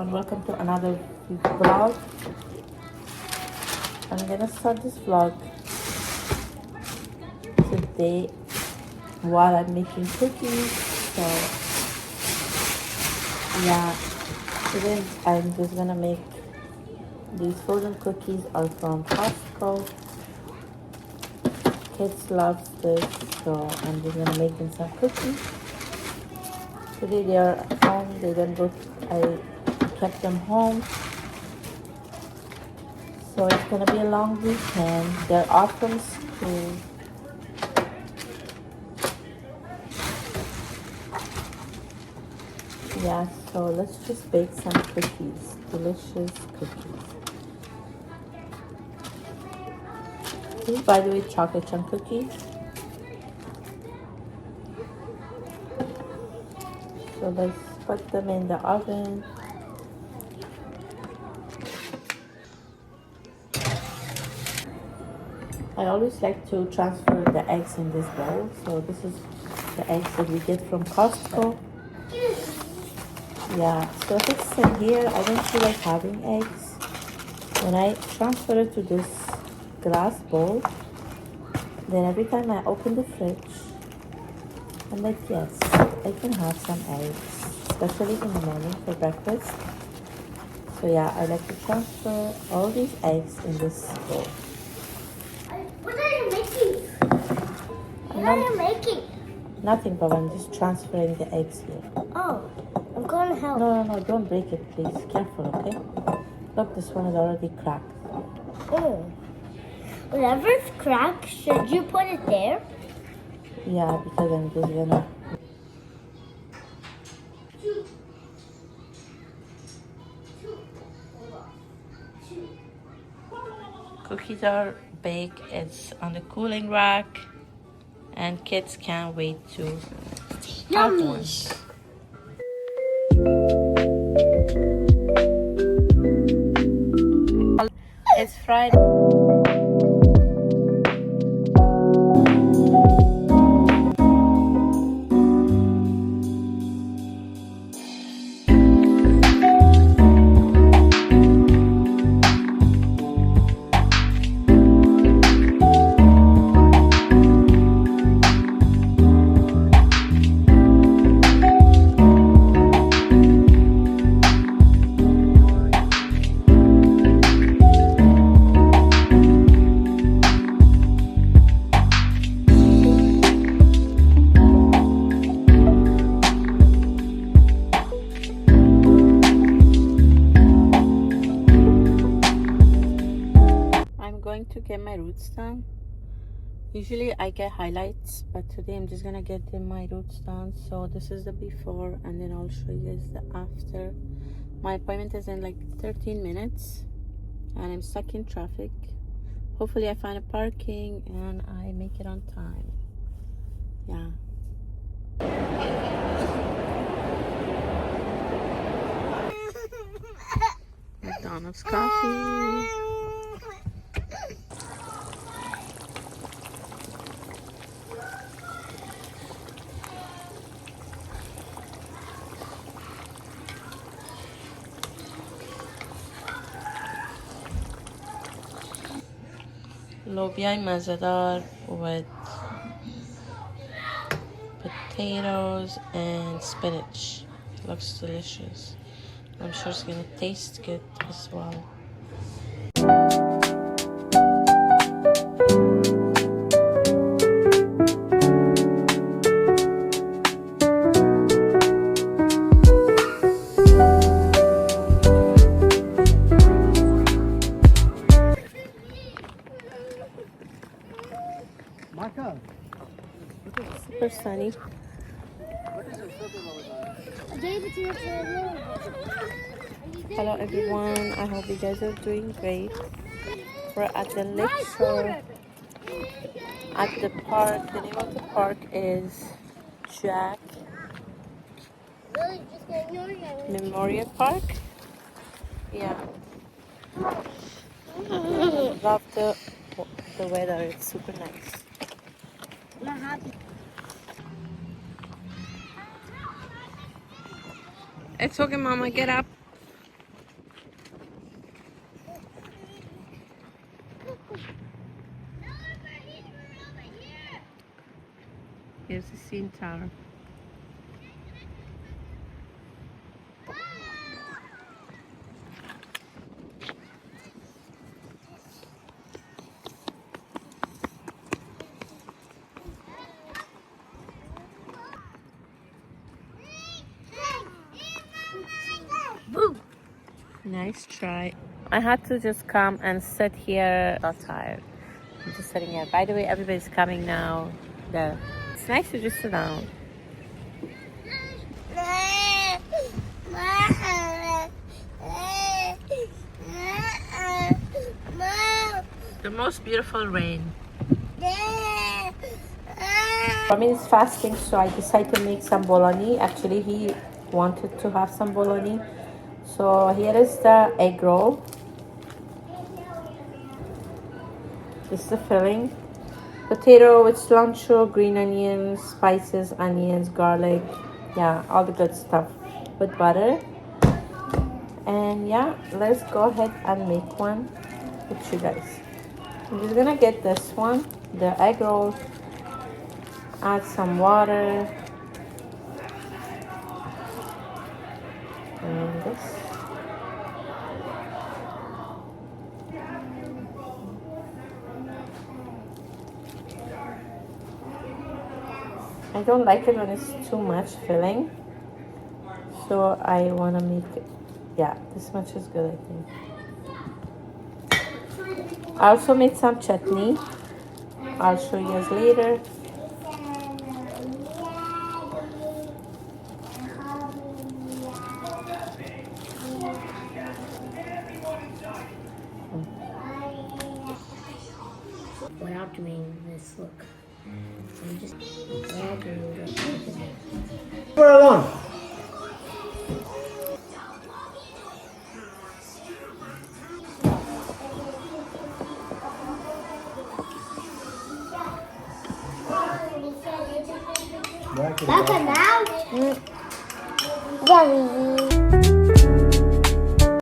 And welcome to another vlog. I'm gonna start this vlog today while I'm making cookies. So yeah, today I'm just gonna make these frozen cookies are from Costco. Kids love this, so I'm just gonna make them some cookies. Today they are at home, they don't go, I kept them home. So it's gonna be a long weekend. They're off from school. Yeah, so let's just bake some cookies. Delicious cookies. This is, by the way, chocolate chunk cookie. So let's put them in the oven. I always like to transfer the eggs in this bowl. So this is the eggs that we get from Costco. Yeah, so if it's in here, I don't feel like having eggs. When I transfer it to this glass bowl, then every time I open the fridge, I'm like, yes, I can have some eggs, especially in the morning for breakfast. So yeah, I like to transfer all these eggs in this bowl. What are you making? What are you making? Nothing, but I'm just transferring the eggs here. Oh, I'm going to help. No, don't break it, please. Careful, okay? Look, this one is already cracked. Oh. Whatever's cracked, should you put it there? Yeah, because I'm just gonna... Cookies are baked. It's on the cooling rack, and kids can't wait to have one. It's Friday. To get my roots done. Usually I get highlights, but today I'm just gonna get my roots done. So this is the before, and then I'll show you guys the after. My appointment is in like 13 minutes, and I'm stuck in traffic. Hopefully I find a parking and I make it on time. Yeah. McDonald's coffee. Lobia mazadar with potatoes and spinach. It looks delicious. I'm sure it's gonna taste good as well. Super sunny. Hello everyone, I hope you guys are doing great. We're at the lake shore at the park. The name of the park is Jack Memorial Park. Yeah. Love the weather, it's super nice. It's okay, Mama, get up. Here's the CN Tower. Boo. Nice try. I had to just come and sit here. Got tired. I'm just sitting here. By the way, everybody's coming now. It's nice to just sit down. The most beautiful rain. Ramin is fasting, so I decided to make some bologna. Actually, he wanted to have some bologna. So here is the egg roll. This is the filling. Potato with cilantro, green onions, spices, onions, garlic. Yeah, all the good stuff with butter. And yeah, let's go ahead and make one with you guys. I'm just gonna get this one, the egg roll. Add some water. And this. I don't like it when it's too much filling, so I want to make it, yeah, this much is good, I think. I also made some chutney. I'll show you guys later. Without doing this, look. I'm just without doing this. We're alone. That's a mouse. Very.